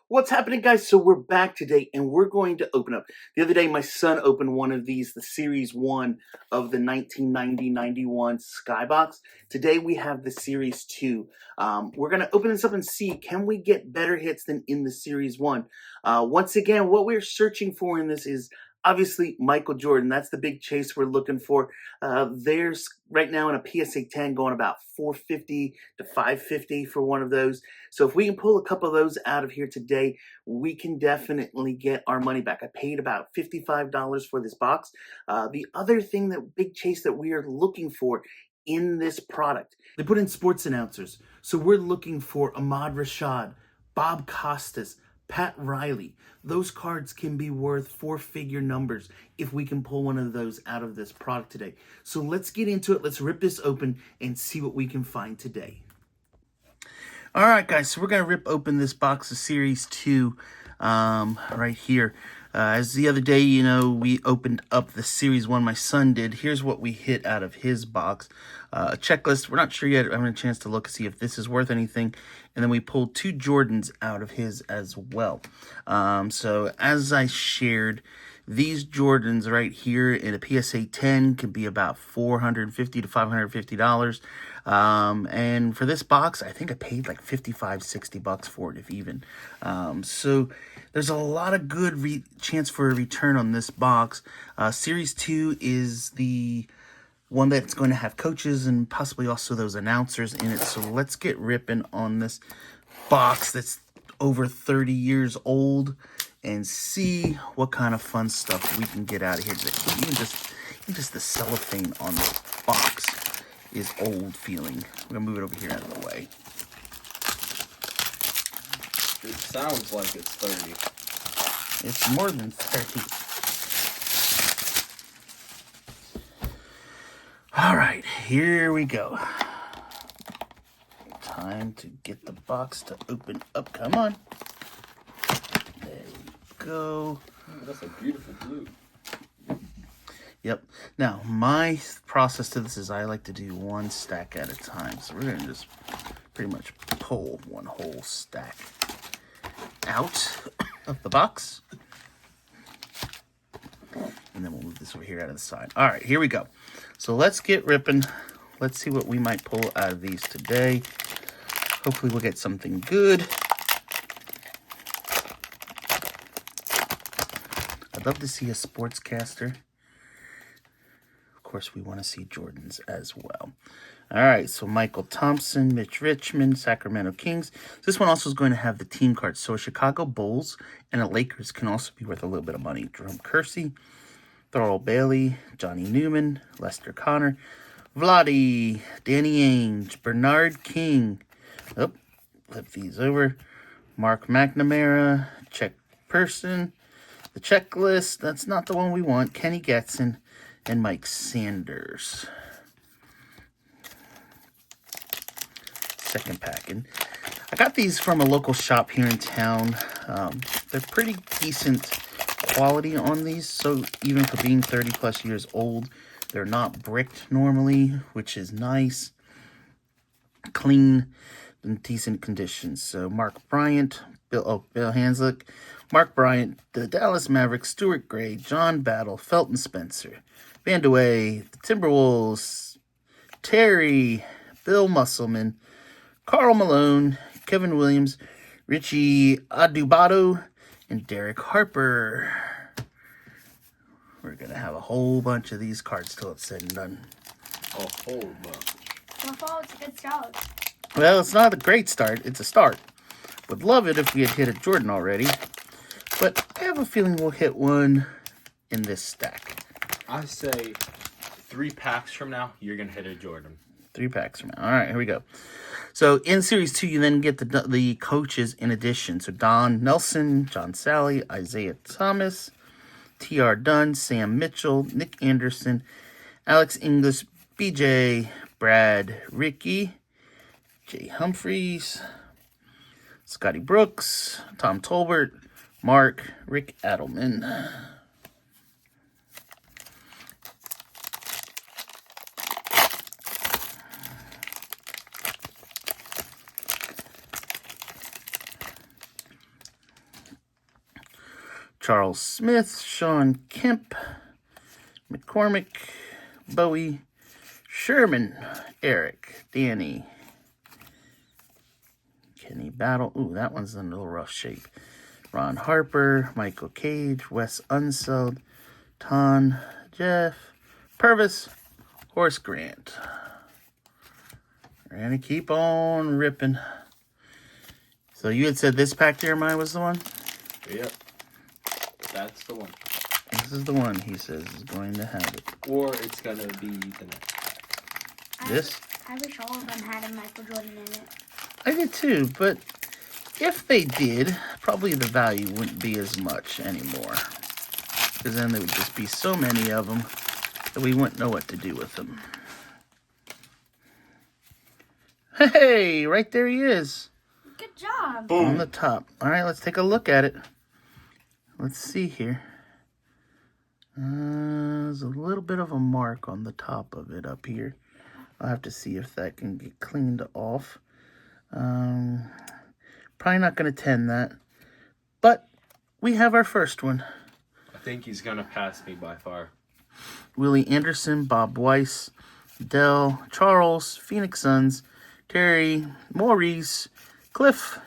What's happening, guys? So we're back today and we're going to open up. The other day, my son opened one of these, the Series 1 of the 1990-91 Skybox. Today, we have the Series 2. We're going to open this up and see, can we get better hits than in the Series 1? Once again, what we're searching for in this is obviously Michael Jordan. That's the big chase we're looking for. There's right now in a PSA 10 going about $450 to $550 for one of those. So if we can pull a couple of those out of here today, we can definitely get our money back. I paid about $55 for this box. The other thing, that big chase that we are looking for in this product, they put in sports announcers. So we're looking for Ahmad Rashad, Bob Costas, Pat Riley. Those cards can be worth four-figure numbers if we can pull one of those out of this product today. So let's get into it. Let's rip this open and see what we can find today. All right, guys, so we're going to rip open this box of Series 2 right here. As the other day, we opened up the Series 1, my son did. Here's what we hit out of his box. A checklist. We're not sure yet. I'm having a chance to look and see if this is worth anything. And then we pulled 2 Jordans out of his as well. So as I shared, these Jordans right here in a PSA 10 can be about $450 to $550. And for this box, I think I paid like $55-60 for it, if even. So there's a lot of good chance for a return on this box. Series 2 is the one that's going to have coaches and possibly also those announcers in it. So let's get ripping on this box that's over 30 years old and see what kind of fun stuff we can get out of here today. Even just the cellophane on this box is old feeling. We're going to move it over here out of the way. It sounds like it's 30. It's more than 30. All right, here we go. Time to get the box to open up. Come on. There we go. Oh, that's a beautiful blue. Yep. Now, my process to this is I like to do one stack at a time. So we're going to just pretty much pull one whole stack out of the box. And then we'll move this over here out of the side. All right, here we go. So let's get ripping. Let's see what we might pull out of these today. Hopefully we'll get something good. I'd love to see a sportscaster. Of course, we want to see Jordans as well. All right, so Michael Thompson, Mitch Richmond, Sacramento Kings. This one also is going to have the team cards. So a Chicago Bulls and a Lakers can also be worth a little bit of money. Jerome Kersey, Thurl Bailey, Johnny Newman, Lester Connor, Vladi, Danny Ainge, Bernard King. Oh, flip these over. Mark McNamara, Czech Person, the checklist. That's not the one we want. Kenny Getson and Mike Sanders. Second pack. And I got these from a local shop here in town. They're pretty decent quality on these, so even for being 30 plus years old, they're not bricked normally, which is nice. Clean and decent conditions. So Mark Bryant, Bill Hanslick, Mark Bryant, the Dallas Mavericks, Stuart Gray, John Battle, Felton Spencer, Van de Wey, the Timberwolves, Terry, Bill Musselman, Karl Malone, Kevin Williams, Richie Adubato, and Derek Harper. We're going to have a whole bunch of these cards till it's said and done. A whole bunch. So far, it's a good start. Well, it's not a great start. It's a start. Would love it if we had hit a Jordan already. But I have a feeling we'll hit one in this stack. I say 3 packs from now, you're going to hit a Jordan. 3 packs from now. All right, here we go. So in Series 2, you then get the coaches in addition. So Don Nelson, John Sally, Isaiah Thomas, T.R. Dunn, Sam Mitchell, Nick Anderson, Alex English, BJ, Brad Rickey, Jay Humphreys, Scotty Brooks, Tom Tolbert, Mark, Rick Adelman. Charles Smith, Sean Kemp, McCormick, Bowie, Sherman, Eric, Danny, Kenny Battle. Ooh, that one's in a little rough shape. Ron Harper, Michael Cage, Wes Unseld, Ton, Jeff, Purvis, Horace Grant. We're gonna keep on ripping. So you had said this pack, Jeremiah, was the one? Yep. That's the one. This is the one he says is going to have it. Or it's going to be the next pack. This? I wish all of them had a Michael Jordan in it. I did too, but if they did, probably the value wouldn't be as much anymore. Because then there would just be so many of them that we wouldn't know what to do with them. Hey, right there he is. Good job. Boom. On the top. All right, let's take a look at it. Let's see here. There's a little bit of a mark on the top of it up here. I'll have to see if that can get cleaned off. Probably not going to tend that. But we have our first one. I think he's going to pass me by far. Willie Anderson, Bob Weiss, Dell, Charles, Phoenix Suns, Terry, Maurice, Cliff.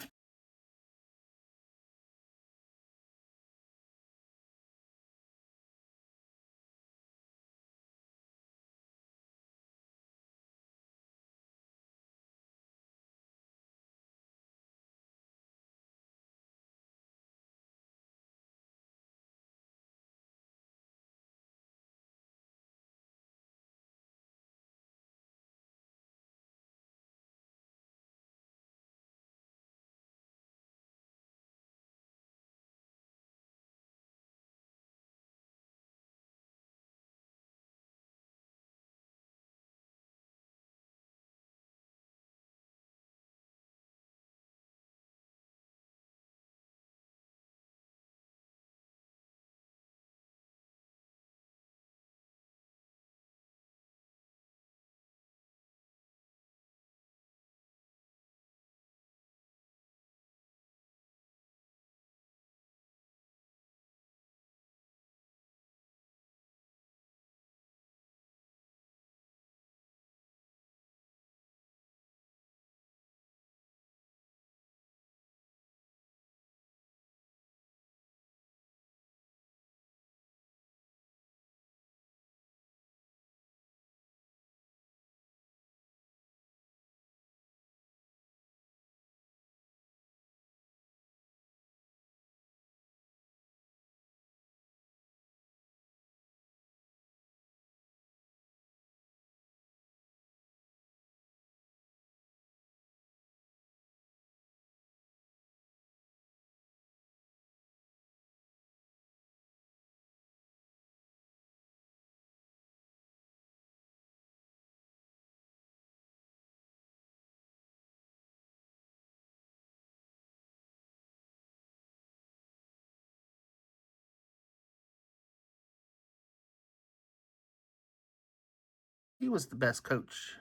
He was the best coach.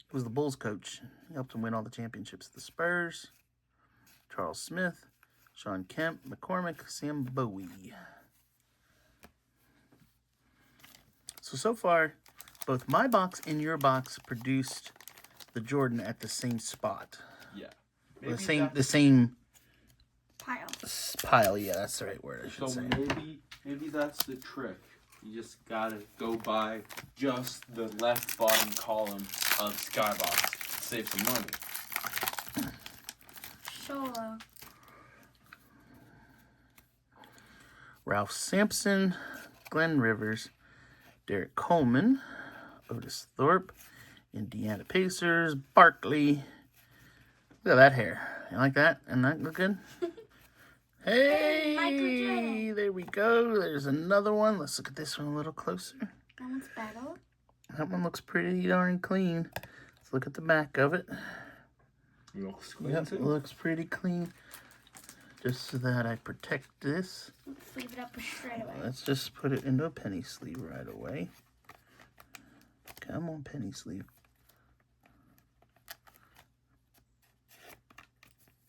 He was the Bulls coach. He helped them win all the championships. The Spurs, Charles Smith, Sean Kemp, McCormick, Sam Bowie. So far, both my box and your box produced the Jordan at the same spot. Yeah. The same Pile. pile. Yeah, that's the right word, I should So say. maybe that's the trick. You just gotta go by just the left bottom column of Skybox to save some money. Solo. Ralph Sampson, Glenn Rivers, Derek Coleman, Otis Thorpe, Indiana Pacers, Barkley. Look at that hair. You like that? And that look good? Hey, Michael Hey, Jordan. there we go. There's another one. Let's look at this one a little closer. That one's better. That one looks pretty darn clean. Let's look at the back of it. Looks clean Yep, too. it looks pretty clean. Just so that I protect this, Leave it up straight away. let's just put it into a penny sleeve right away. Come on, penny sleeve.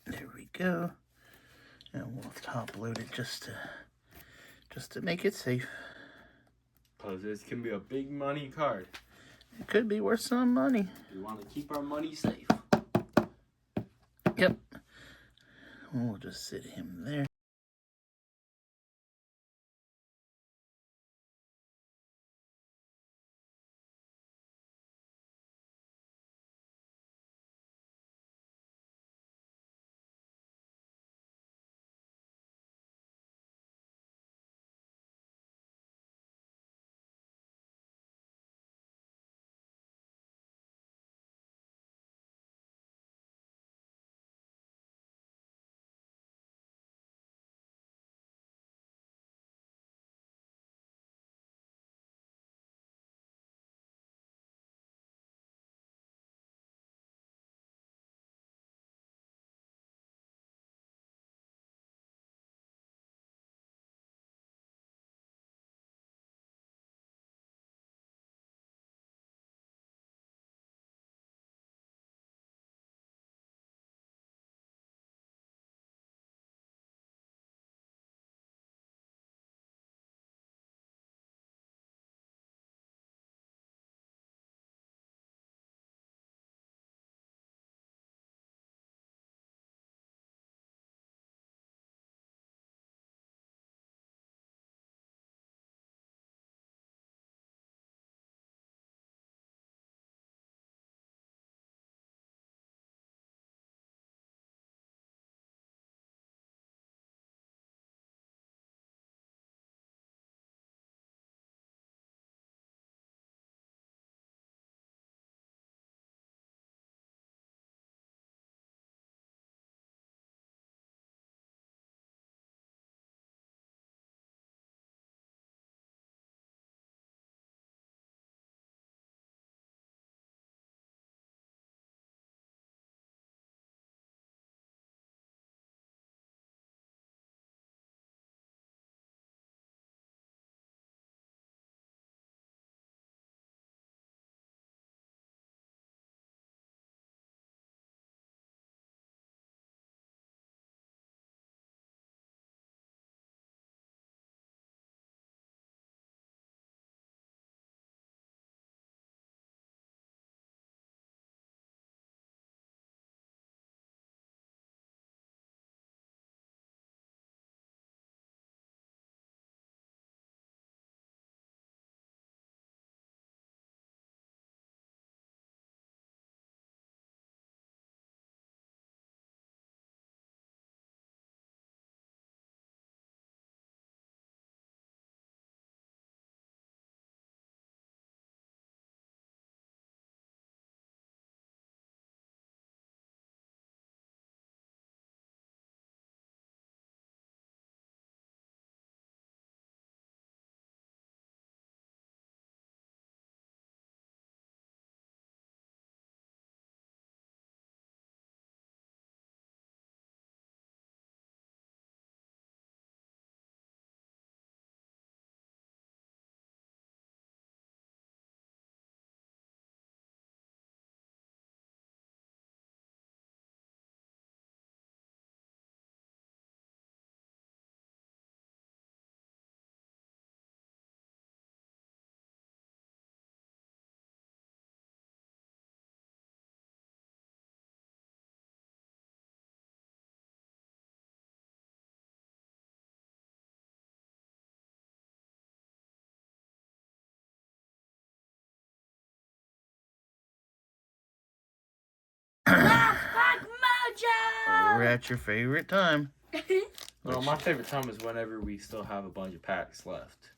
There we go. And we'll top load it just to Just to make it safe. Because this can be a big money card. It could be worth some money. We want to keep our money safe. Yep. We'll just sit him there. Flashback Mojo! We're at your favorite time. Well, my favorite time is whenever we still have a bunch of packs left.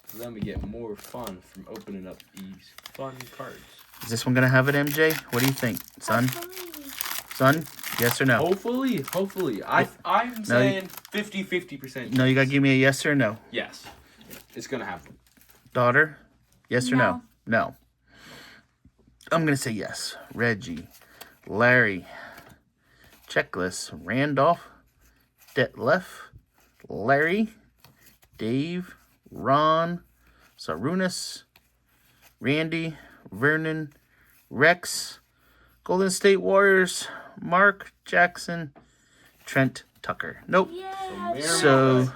So then we get more fun from opening up these fun cards. Is this one going to have it, MJ? What do you think, son? Son, yes or no? Hopefully. I'm saying 50% No, you got to give me a yes or no. yes. It's going to happen. Daughter, yes or no? No. No. I'm going to say yes. Reggie, Larry, Checklist, Randolph, Detlef, Larry, Dave, Ron, Sarunas, Randy, Vernon, Rex, Golden State Warriors, Mark Jackson, Trent Tucker. Nope. Yeah. So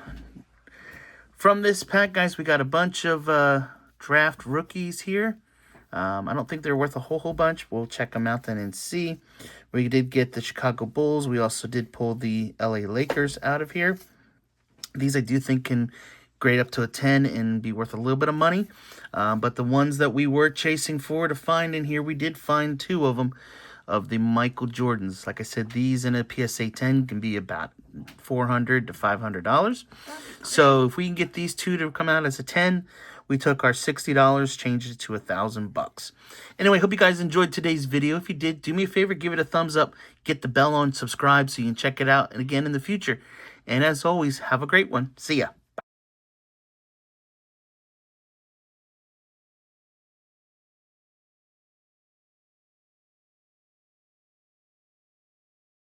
from this pack, guys, we got a bunch of draft rookies here. I don't think they're worth a whole bunch. We'll check them out then and see. We did get the Chicago Bulls. We also did pull the LA Lakers out of here. These I do think can grade up to a 10 and be worth a little bit of money. But the ones that we were chasing for to find in here, we did find 2 of them, of the Michael Jordans. Like I said, these in a PSA 10 can be about $400 to $500. So if we can get these 2 to come out as a 10, we took our $60, changed it to $1,000. Anyway, hope you guys enjoyed today's video. If you did, do me a favor, give it a thumbs up, get the bell on, subscribe so you can check it out and again in the future. And as always, have a great one. See ya.